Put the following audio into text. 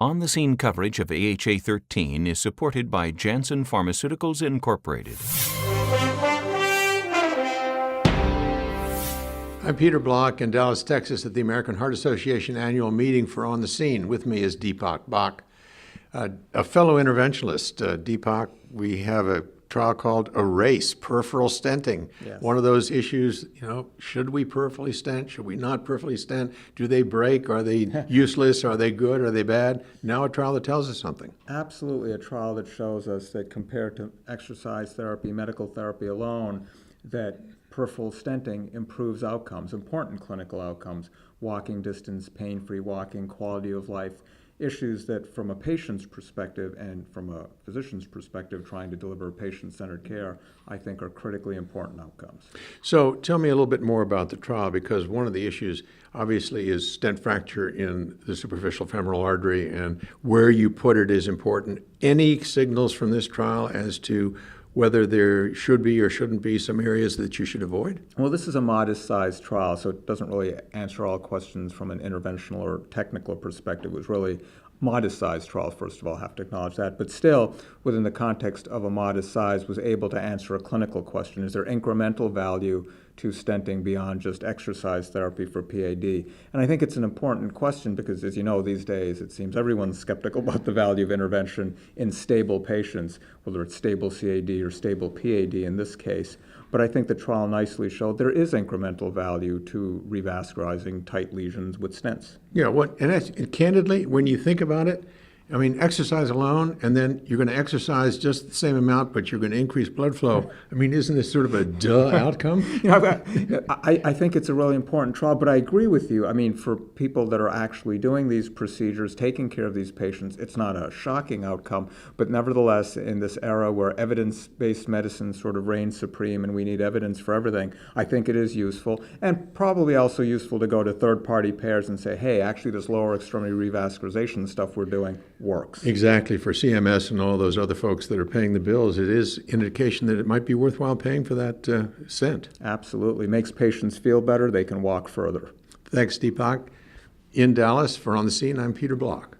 On-the-scene coverage of AHA 13 is supported by Janssen Pharmaceuticals Incorporated. I'm Peter Block in Dallas, Texas at the American Heart Association annual meeting for On the Scene. With me is Deepak Bach, a fellow interventionalist. Deepak, we have a trial called ERASE, peripheral stenting. Yes. One of those issues, should we peripherally stent? Should we not peripherally stent? Do they break? Are they useless? Are they good? Are they bad? Now a trial that tells us something. Absolutely, a trial that shows us that compared to exercise therapy, medical therapy alone, that peripheral stenting improves outcomes, important clinical outcomes, walking distance, pain-free walking, quality of life, issues that from a patient's perspective and from a physician's perspective trying to deliver patient-centered care, I think are critically important outcomes. So tell me a little bit more about the trial, because one of the issues obviously is stent fracture in the superficial femoral artery, and where you put it is important. Any signals from this trial as to whether there should be or shouldn't be some areas that you should avoid? Well, this is a modest-sized trial, so it doesn't really answer all questions from an interventional or technical perspective. It was really modest-sized trial, first of all, I have to acknowledge that. But still, within the context of a modest size, was able to answer a clinical question. Is there incremental value to stenting beyond just exercise therapy for PAD? And I think it's an important question because, as you know, these days it seems everyone's skeptical about the value of intervention in stable patients, whether it's stable CAD or stable PAD in this case. But I think the trial nicely showed there is incremental value to revascularizing tight lesions with stents. Yeah, and candidly, when you think about it, I mean, exercise alone, and then you're going to exercise just the same amount, but you're going to increase blood flow. I mean, isn't this sort of a duh outcome? I think it's a really important trial, but I agree with you. I mean, for people that are actually doing these procedures, taking care of these patients, it's not a shocking outcome, but nevertheless, in this era where evidence-based medicine sort of reigns supreme and we need evidence for everything, I think it is useful, and probably also useful to go to third-party payers and say, hey, actually this lower extremity revascularization stuff we're doing works. Exactly. For CMS and all those other folks that are paying the bills, it is an indication that it might be worthwhile paying for that stent. Absolutely. Makes patients feel better. They can walk further. Thanks, Deepak. In Dallas, for On the Scene, I'm Peter Block.